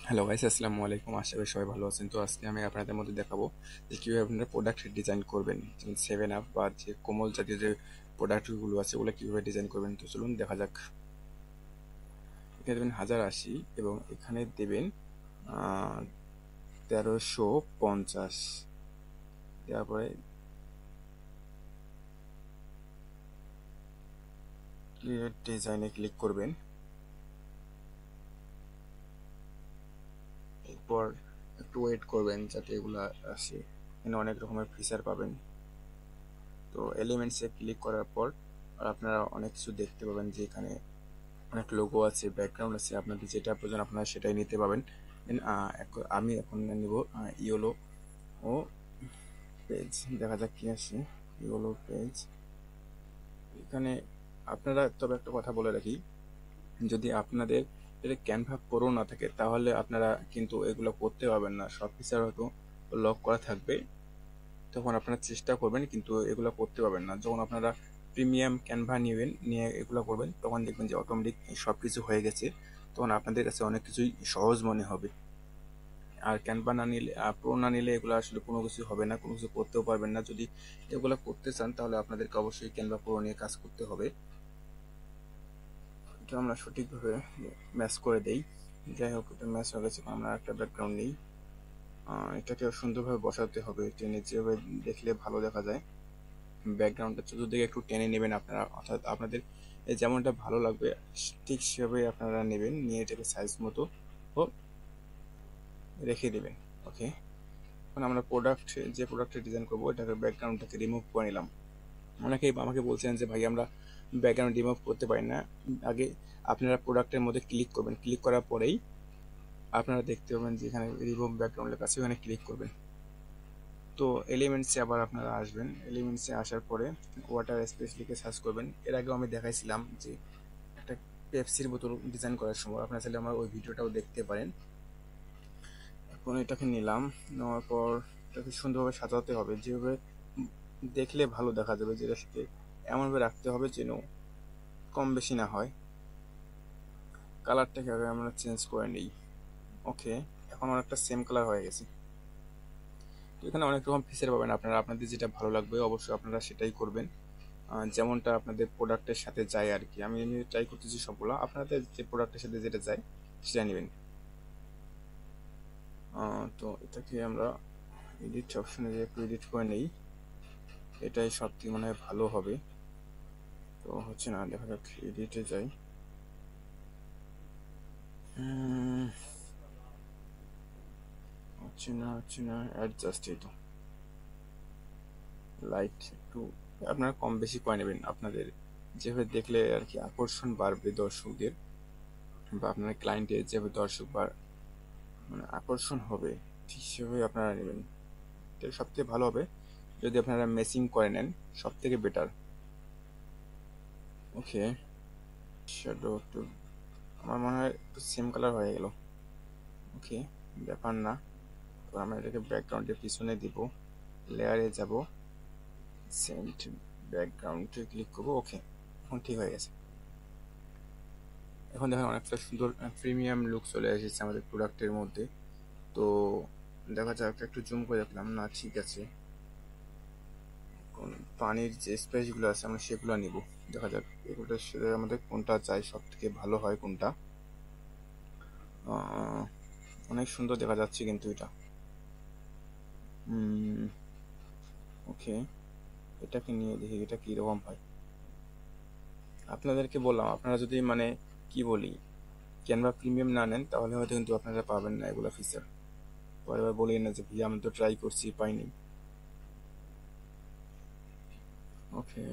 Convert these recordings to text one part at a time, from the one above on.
Hello guys, আসসালামু আলাইকুম। আশা করি সবাই ভালো আছেন। তো আজকে আমি আপনাদের মধ্যে দেখাবো যে কীভাবে আপনারা প্রোডাক্ট ডিজাইন করবেন, যেমন সেভেন আপ বা যে কোমল জাতীয় যে প্রোডাক্টগুলো আছে ওগুলো কীভাবে ডিজাইন করবেন। তো চলুন দেখা যাক। এখানে দেবেন 1080 এবং এখানে দেবেন 1350। দেওয়ার পরে ক্রিয়েট ডিজাইনে ক্লিক করবেন। এরপর একটু ওয়েট করবেন যাতে এগুলো আসে। এখানে অনেক রকমের ফিচার পাবেন। তো এলিমেন্টসে ক্লিক করার পর আর আপনারা অনেক কিছু দেখতে পাবেন যে এখানে অনেক লোগো আছে, ব্যাকগ্রাউন্ড আছে, আপনাদের যেটা প্রয়োজন আপনারা সেটাই নিতে পাবেন। আমি এখন নিব ইয়েলো ও পেজ। দেখা যাক কি আসে। Yellow page. এখানে আপনারা তবে একটা কথা বলে রাখি, যদি আপনাদের এটা ক্যানভা প্রো না থাকে তাহলে আপনারা কিন্তু এগুলো করতে পারবেন না। সব ফিচার হয়তো লক করা থাকবে, তখন আপনারা চেষ্টা করবেন কিন্তু এগুলো করতে পারবেন না। যখন আপনারা প্রিমিয়াম ক্যানভা নেবেন, নিয়ে এগুলো করবেন, তখন দেখবেন যে অটোমেটিক সব কিছু হয়ে গেছে। তখন আপনাদের কাছে অনেক কিছুই সহজ মনে হবে। আর ক্যানভা না নিলে, প্রো না নিলে এগুলো আসলে কোনো কিছু হবে না, কোনো কিছু করতেও পারবেন না। যদি এগুলো করতে চান তাহলে আপনাদেরকে অবশ্যই ক্যানভা প্রো নিয়ে কাজ করতে হবে। এটা আমরা সঠিকভাবে ম্যাচ করে দেই। যাই হোক, এটা ম্যাচ হয়ে গেছে। আমরা একটা ব্যাকগ্রাউন্ড নিই, এটাকে সুন্দরভাবে বসাতে হবে, টেনে যেভাবে দেখলে ভালো দেখা যায়। ব্যাকগ্রাউন্ডটা চতুর্দিকে একটু টেনে নেবেন আপনারা, অর্থাৎ আপনাদের যেমনটা ভালো লাগবে ঠিক সেভাবে আপনারা নেবেন, নিয়ে এটাকে সাইজ মতো ও রেখে দেবেন। ওকে, এখন আমরা যে প্রোডাক্টে ডিজাইন করবো এটাকে ব্যাকগ্রাউন্ডটাকে রিমুভ করে নিলাম। অনেকেই আমাকে বলছেন যে ভাই আমরা ব্যাকগ্রাউন্ড রিমুভ করতে পারি না। আগে আপনারা প্রোডাক্টের মধ্যে ক্লিক করবেন, ক্লিক করার পরেই আপনারা দেখতে পাবেন যে এখানে রিমুভ ব্যাকগ্রাউন্ড লেখা আছে, ওখানে ক্লিক করবেন। তো এলিমেন্টসে আবার আপনারা আসবেন। এলিমেন্টসে আসার পরে ওয়াটার স্পেস লিখে সার্চ করবেন। এর আগেও আমি দেখাইছিলাম যে একটা পেপসির বোতল ডিজাইন করার সময়, আপনারা চাইলে আমার ওই ভিডিওটাও দেখতে পারেন। এখন এটাকে নিলাম, নেওয়ার পর এটাকে সুন্দরভাবে সাজাতে হবে, যেভাবে দেখলে ভালো দেখা যাবে, যেটা সাথে এমনভাবে রাখতে হবে যেন কম বেশি না হয়। কালারটাকে আগে আমরা চেঞ্জ করে নিই। ওকে, এখন অনেকটা সেম কালার হয়ে গেছে। তো এখানে অনেক রকম ফিচার পাবেন আপনারা, আপনাদের যেটা ভালো লাগবে অবশ্যই আপনারা সেটাই করবেন, যেমনটা আপনাদের প্রোডাক্টের সাথে যায় আর কি। আমি ট্রাই করতেছি সবগুলো, আপনাদের যে প্রোডাক্টের সাথে যেটা যায় সেটা নেবেন। তো এটাকে আমরা এডিট অপশনে যে একটু এডিট করে নেই, এটাই সব থেকে মনে হয় ভালো হবে। তো হচ্ছে না, দেখা যাক, এডিটে যাই। হচ্ছে না অ্যাডজাস্ট। এই তো লাইট একটু আপনারা কম বেশি করে নেবেন, আপনাদের যেভাবে দেখলে আর কি আকর্ষণ বাড়বে দর্শকদের, বা আপনার ক্লায়েন্টের যেভাবে দর্শক বা মানে আকর্ষণ হবে ঠিক সেভাবে আপনারা নেবেন। এটা সব থেকে ভালো হবে যদি আপনারা মেসিং করে নেন, সব থেকে বেটার। ওকে, শ্যাডো একটু আমার মনে হয় একটু সেম কালার হয়ে গেল। ওকে, ব্যাপার না। তো আমরা এটাকে ব্যাকগ্রাউন্ডের পিছনে দিব, লেয়ারে যাব, সেন্ট ব্যাকগ্রাউন্ডে ক্লিক করবো। ওকে, এখন ঠিক হয়ে গেছে। এখন দেখেন অনেকটা সুন্দর প্রিমিয়াম লুক চলে এসেছে আমাদের প্রোডাক্টের মধ্যে। তো দেখা যাক, একটু জুম করে দেখলাম না, ঠিক আছে। পানির যে স্পেসগুলো আছে আমরা সেগুলো নিব। দেখা যাক এগুলোর সাথে আমাদের কোনটা চাই, সব থেকে ভালো হয় কোনটা। অনেক সুন্দর দেখা যাচ্ছে কিন্তু এটা। ওকে, এটাকে নিয়ে দেখি এটা কীরকম হয়। আপনাদেরকে বললাম, আপনারা যদি মানে কি বলি ক্যানভা প্রিমিয়াম না নেন তাহলে হয়তো কিন্তু আপনারা পাবেন না এগুলো ফিচার। পরে বলি না যে ভাই আমি তো ট্রাই করছি পাইনি। ওকে,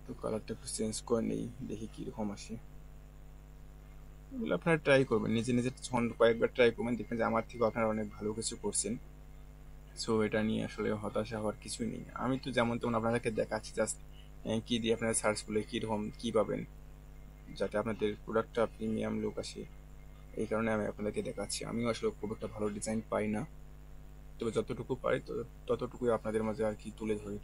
তো কালারটা একটু চেঞ্জ করে নেই, দেখি কীরকম আসে। এগুলো আপনারা ট্রাই করবেন, নিজে নিজে যখন কয়েকবার ট্রাই করবেন দেখবেন যে আমার থেকে আপনারা অনেক ভালো কিছু করছেন। সো এটা নিয়ে আসলে হতাশা হওয়ার কিছুই নেই। আমি তো যেমন তেমন আপনাদেরকে দেখাচ্ছি জাস্ট, কী দিয়ে আপনারা সার্চ করলে কীরকম কী পাবেন, যাতে আপনাদের প্রোডাক্টটা প্রিমিয়াম লুক আসে। এই কারণে আমি আপনাদেরকে দেখাচ্ছি। আমিও আসলে খুব একটা ভালো ডিজাইন পাই না, তবে যতটুকু পারি ততটুকুই আপনাদের মাঝে আর কি তুলে ধরি।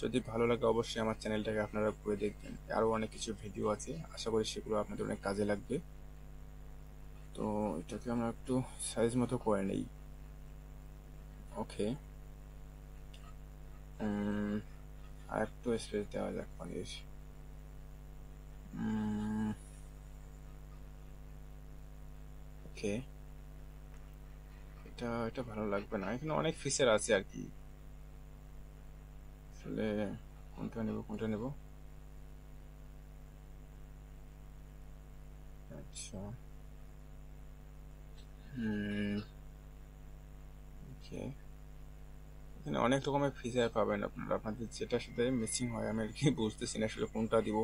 যদি ভালো লাগে অবশ্যই আমার চ্যানেলটাকে আপনারা ঘুরে দেখবেন, আরও অনেক কিছু ভিডিও আছে, আশা করি সেগুলো আপনাদের অনেক কাজে লাগবে। তো এটাকে আমরা একটু সাইজ মতো করে নেই। ওকে, আর একটু স্পেস দেওয়া যাক পানির। ওকে, এটা এটা ভালো লাগবে না, এখানে অনেক ফিচার আছে আর কি। আসলে কোনটা নেব কোনটা নেব? আচ্ছা, ওকে, এখানে অনেক রকমের ফিচার পাবেন আপনারা, আপনাদের যেটার সাথে মিসিং হয় আমি আর কি বুঝতেছি না আসলে কোনটা দিব,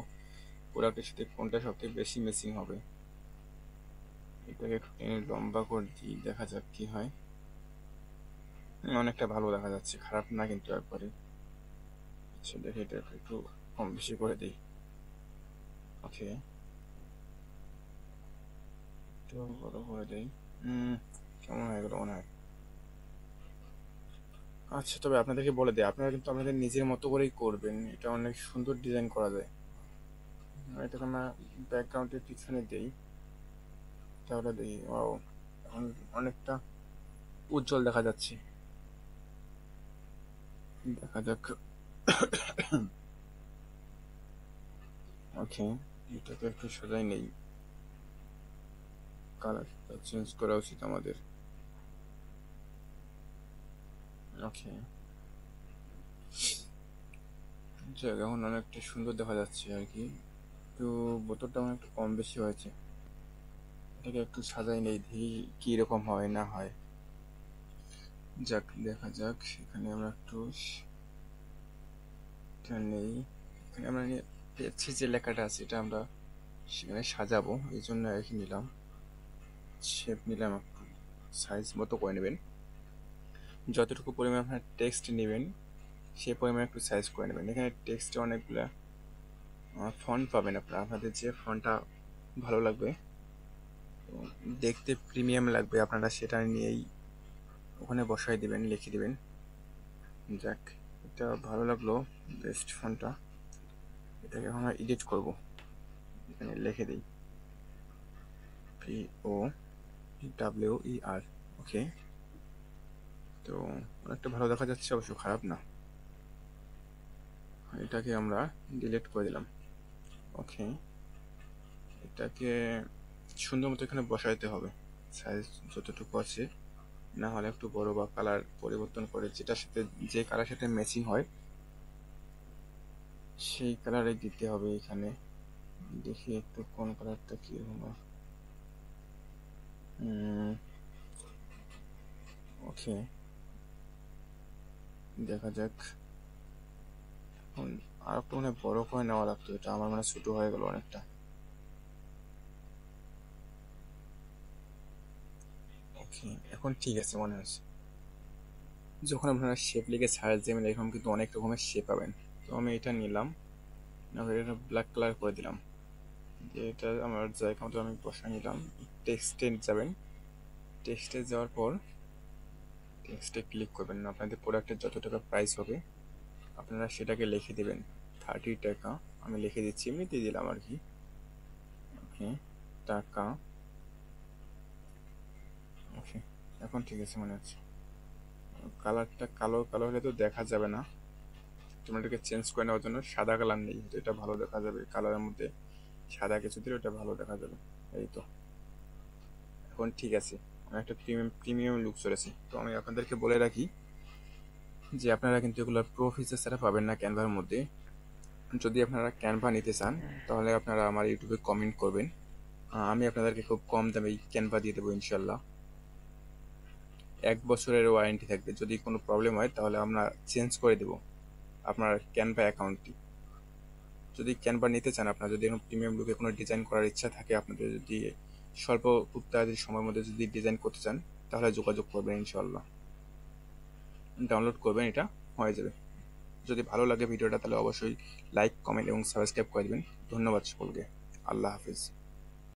প্রোডাক্টের সাথে কোনটা সবথেকে বেশি মিসিং হবে। এটাকে একটু টেনে লম্বা করে দিই, দেখা যাক কি হয়। অনেকটা ভালো দেখা যাচ্ছে, খারাপ না কিন্তু একবারে। আচ্ছা দেখে এটা একটু কম বেশি করে দিই। ওকে, একটু বড় করে দিই। কেমন হয়ে গেল মনে হয়? আচ্ছা, তবে আপনাদেরকে বলে দিই, আপনারা কিন্তু আপনাদের নিজের মতো করেই করবেন, এটা অনেক সুন্দর ডিজাইন করা যায়। এটাকে আমরা ব্যাকগ্রাউন্ডের পিছনে দিই, তাহলে দেখি ও এখন অনেকটা উজ্জ্বল দেখা যাচ্ছে। দেখা যাক। ওকে, এটাকে একটু সাজাই নেই, কালারটা চেঞ্জ করা উচিত আমাদের। ওকে, যাক এখন অনেকটা সুন্দর দেখা যাচ্ছে আর কি। একটু বোতলটা আমার একটু কম বেশি হয়েছে, এটাকে একটু সাজাই নেই, দেখি কি রকম হয় না হয়। যাক দেখা যাক, এখানে আমরা একটু এটা নেই, এখানে আমরা পেয়েছি যে লেখাটা আছে এটা আমরা সেখানে সাজাবো, এই জন্য আর কি নিলাম। শেপ নিলাম, একটু সাইজ মতো করে নেবেন, যতটুকু পরিমাণ আপনার টেক্সট নেবেন সেই পরিমাণ একটু সাইজ করে নেবেন। এখানে টেক্সটে অনেকগুলা ফন্ট পাবেন আপনারা, আপনাদের যে ফন্টটা ভালো লাগবে, দেখতে প্রিমিয়াম লাগবে, আপনারা সেটা নিয়েই ওখানে বসাই দিবেন, লিখে দিবেন। যাক, এটা ভালো লাগলো, বেস্ট ফন্টটা। এটাকে এখন আমরা এডিট করব, এখানে লিখে দিই POWER। ওকে, তো অনেকটা ভালো দেখা যাচ্ছে, অবশ্য খারাপ না। এটাকে আমরা ডিলিট করে দিলাম। ওকে, এটাকে সুন্দর মতো এখানে বসাইতে হবে, সাইজ যতটুকু আছে, না হলে একটু বড় বা কালার পরিবর্তন করে যেটার সাথে যে কালার সাথে ম্যাচিং হয় সেই কালারে দিতে হবে। এখানে দেখি একটু কোন কালারটা কি হলো। ওকে, দেখা যাক। আর একটু মানে বড় করে নেওয়া লাগতো, এটা আমার মানে ছোট হয়ে গেল অনেকটা। ওকে, এখন ঠিক আছে মনে হচ্ছে। যখন আপনারা শেপ লিখে সার্চ দেবেন এরকম কিন্তু অনেক রকমের শেপ পাবেন। তো আমি এটা নিলাম, এটা ব্ল্যাক কালার করে দিলাম, দিয়ে এটা আমার জায়গা মতো আমি বসা নিলাম। টেক্সটে যাবেন, টেক্সটে যাওয়ার পর টেক্সটে ক্লিক করবেন, আপনাদের প্রোডাক্টের যত টাকা প্রাইস হবে আপনারা সেটাকে লিখে দেবেন। 30 টাকা আমি লিখে দিচ্ছি, এমনিতেই দিলাম আর কি। ওকে, টাকা। ওকে, এখন ঠিক আছে মনে হচ্ছে। কালারটা কালো কালো হলে তো দেখা যাবে না, তোমরা এটাকে চেঞ্জ করে নেওয়ার জন্য সাদা কালার নেই, তো এটা ভালো দেখা যাবে, কালারের মধ্যে সাদা কিছু দিলে ওটা ভালো দেখা যাবে। এই তো এখন ঠিক আছে, অনেকটা প্রিমিয়াম প্রিমিয়াম লুক চলেছে। তো আমি আপনাদেরকে বলে রাখি যে আপনারা কিন্তু এগুলো প্রো ফিচার ছাড়া পাবেন না ক্যানভার মধ্যে। যদি আপনারা ক্যানভা নিতে চান তাহলে আপনারা আমার ইউটিউবে কমেন্ট করবেন, আমি আপনাদেরকে খুব কম দামে ক্যানভা দিয়ে দেবো ইনশাল্লাহ। 1 বছরের ওয়ারেন্টি থাকবে, যদি কোনো প্রবলেম হয় তাহলে আমরা চেঞ্জ করে দেবো আপনার ক্যানভা অ্যাকাউন্টটি। যদি ক্যানভা নিতে চান, আপনার যদি এখন প্রিমিয়াম লুকে কোনো ডিজাইন করার ইচ্ছা থাকে, আপনাদের যদি স্বল্প খুব তাড়াতাড়ি সময়ের মধ্যে যদি ডিজাইন করতে চান তাহলে যোগাযোগ করবেন ইনশাল্লাহ, ডাউনলোড করবেন, এটা হয়ে যাবে। যদি ভালো লাগে ভিডিওটা তাহলে অবশ্যই লাইক কমেন্ট এবং সাবস্ক্রাইব করে দেবেন। ধন্যবাদ সকলকে, আল্লাহ হাফিজ।